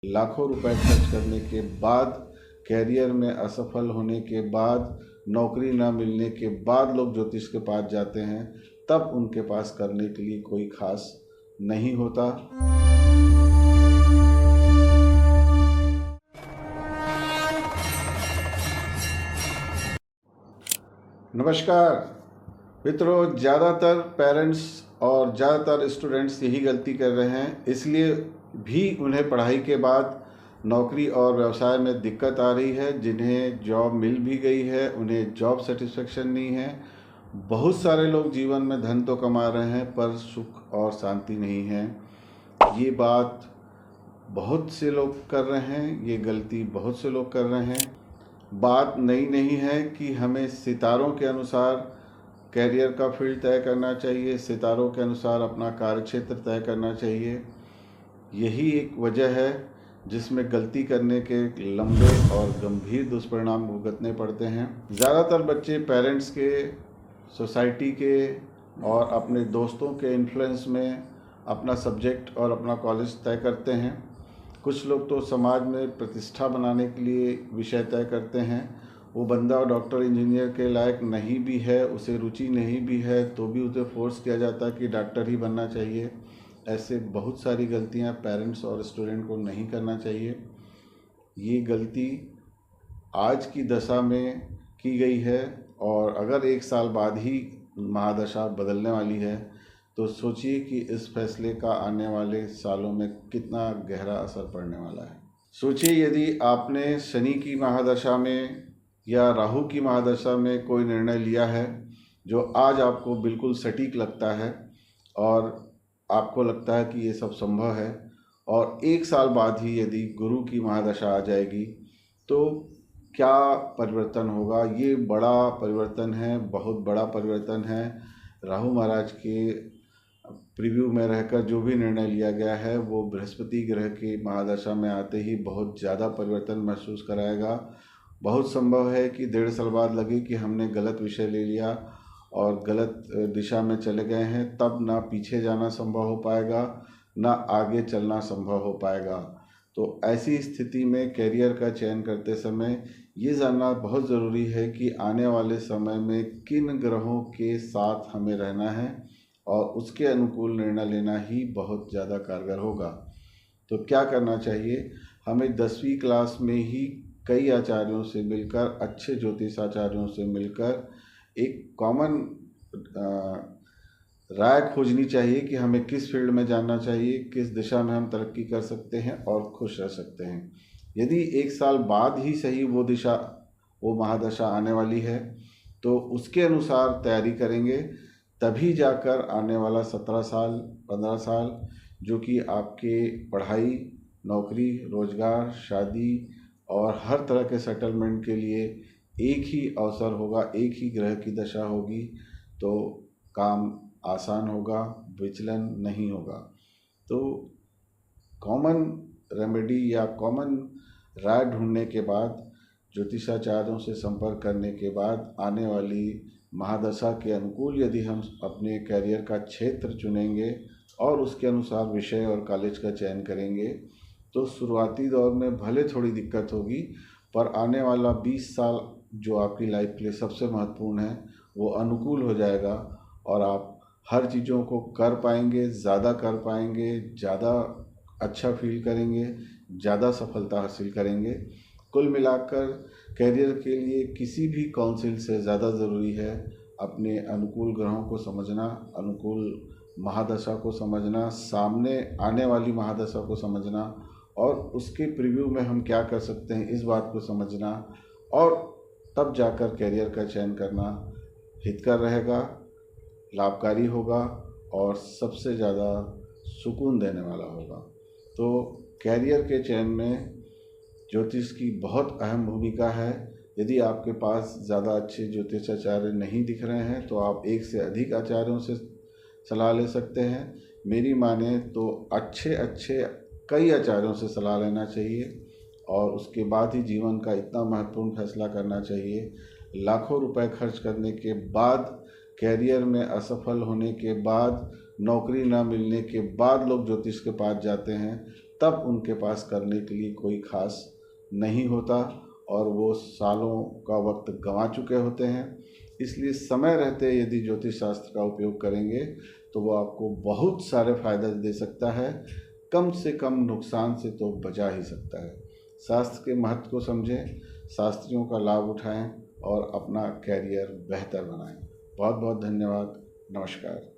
लाखों रुपए खर्च करने के बाद, कैरियर में असफल होने के बाद, नौकरी ना मिलने के बाद लोग ज्योतिष के पास जाते हैं, तब उनके पास करने के लिए कोई खास नहीं होता। नमस्कार मित्रों, ज़्यादातर पेरेंट्स और ज़्यादातर स्टूडेंट्स यही गलती कर रहे हैं, इसलिए भी उन्हें पढ़ाई के बाद नौकरी और व्यवसाय में दिक्कत आ रही है। जिन्हें जॉब मिल भी गई है, उन्हें जॉब सेटिस्फेक्शन नहीं है। बहुत सारे लोग जीवन में धन तो कमा रहे हैं, पर सुख और शांति नहीं है। ये बात बहुत से लोग कर रहे हैं, ये गलती बहुत से लोग कर रहे हैं। बात नई नहीं है कि हमें सितारों के अनुसार कैरियर का फील्ड तय करना चाहिए, सितारों के अनुसार अपना कार्यक्षेत्र तय करना चाहिए। यही एक वजह है जिसमें गलती करने के लंबे और गंभीर दुष्परिणाम भुगतने पड़ते हैं। ज़्यादातर बच्चे पेरेंट्स के, सोसाइटी के और अपने दोस्तों के इन्फ्लुएंस में अपना सब्जेक्ट और अपना कॉलेज तय करते हैं। कुछ लोग तो समाज में प्रतिष्ठा बनाने के लिए विषय तय करते हैं। वो बंदा डॉक्टर इंजीनियर के लायक नहीं भी है, उसे रुचि नहीं भी है, तो भी उसे फोर्स किया जाता है कि डॉक्टर ही बनना चाहिए। ऐसे बहुत सारी गलतियां पेरेंट्स और स्टूडेंट को नहीं करना चाहिए। ये गलती आज की दशा में की गई है, और अगर एक साल बाद ही महादशा बदलने वाली है तो सोचिए कि इस फैसले का आने वाले सालों में कितना गहरा असर पड़ने वाला है। सोचिए, यदि आपने शनि की महादशा में या राहु की महादशा में कोई निर्णय लिया है जो आज आपको बिल्कुल सटीक लगता है और आपको लगता है कि ये सब संभव है, और एक साल बाद ही यदि गुरु की महादशा आ जाएगी तो क्या परिवर्तन होगा। ये बड़ा परिवर्तन है, बहुत बड़ा परिवर्तन है। राहु महाराज के प्रीव्यू में रहकर जो भी निर्णय लिया गया है वो बृहस्पति ग्रह की महादशा में आते ही बहुत ज़्यादा परिवर्तन महसूस कराएगा। बहुत संभव है कि 1.5 साल बाद लगे कि हमने गलत विषय ले लिया और गलत दिशा में चले गए हैं, तब ना पीछे जाना संभव हो पाएगा, ना आगे चलना संभव हो पाएगा। तो ऐसी स्थिति में कैरियर का चयन करते समय ये जानना बहुत ज़रूरी है कि आने वाले समय में किन ग्रहों के साथ हमें रहना है, और उसके अनुकूल निर्णय लेना ही बहुत ज़्यादा कारगर होगा। तो क्या करना चाहिए? हमें 10वीं क्लास में ही कई आचार्यों से मिलकर, अच्छे ज्योतिषाचार्यों से मिलकर एक कॉमन राय खोजनी चाहिए कि हमें किस फील्ड में जाना चाहिए, किस दिशा में हम तरक्की कर सकते हैं और खुश रह सकते हैं। यदि एक साल बाद ही सही वो दिशा, वो महादशा आने वाली है, तो उसके अनुसार तैयारी करेंगे, तभी जाकर आने वाला 17 साल, 15 साल, जो कि आपके पढ़ाई, नौकरी, रोजगार, शादी और हर तरह के सेटलमेंट के लिए एक ही अवसर होगा, एक ही ग्रह की दशा होगी, तो काम आसान होगा, विचलन नहीं होगा। तो कॉमन रेमेडी या कॉमन राय ढूंढने के बाद, ज्योतिषाचार्यों से संपर्क करने के बाद, आने वाली महादशा के अनुकूल यदि हम अपने कैरियर का क्षेत्र चुनेंगे और उसके अनुसार विषय और कॉलेज का चयन करेंगे, तो शुरुआती दौर में भले थोड़ी दिक्कत होगी, पर आने वाला 20 साल जो आपकी लाइफ के लिए सबसे महत्वपूर्ण है, वो अनुकूल हो जाएगा और आप हर चीज़ों को कर पाएंगे, ज़्यादा कर पाएंगे, ज़्यादा अच्छा फील करेंगे, ज़्यादा सफलता हासिल करेंगे। कुल मिलाकर कैरियर के लिए किसी भी काउंसिल से ज़्यादा ज़रूरी है अपने अनुकूल ग्रहों को समझना, अनुकूल महादशा को समझना, सामने आने वाली महादशा को समझना, और उसके प्रीव्यू में हम क्या कर सकते हैं इस बात को समझना, और तब जाकर कैरियर का चयन करना हितकर रहेगा, लाभकारी होगा और सबसे ज़्यादा सुकून देने वाला होगा। तो कैरियर के चयन में ज्योतिष की बहुत अहम भूमिका है। यदि आपके पास ज़्यादा अच्छे ज्योतिषाचार्य नहीं दिख रहे हैं तो आप एक से अधिक आचार्यों से सलाह ले सकते हैं। मेरी माने तो अच्छे कई आचार्यों से सलाह लेना चाहिए, और उसके बाद ही जीवन का इतना महत्वपूर्ण फैसला करना चाहिए। लाखों रुपए खर्च करने के बाद, कैरियर में असफल होने के बाद, नौकरी ना मिलने के बाद लोग ज्योतिष के पास जाते हैं, तब उनके पास करने के लिए कोई खास नहीं होता और वो सालों का वक्त गंवा चुके होते हैं। इसलिए समय रहते यदि ज्योतिष शास्त्र का उपयोग करेंगे तो वो आपको बहुत सारे फायदे दे सकता है, कम से कम नुकसान से तो बचा ही सकता है। शास्त्र के महत्व को समझें, शास्त्रियों का लाभ उठाएं और अपना कैरियर बेहतर बनाएं। बहुत बहुत धन्यवाद। नमस्कार।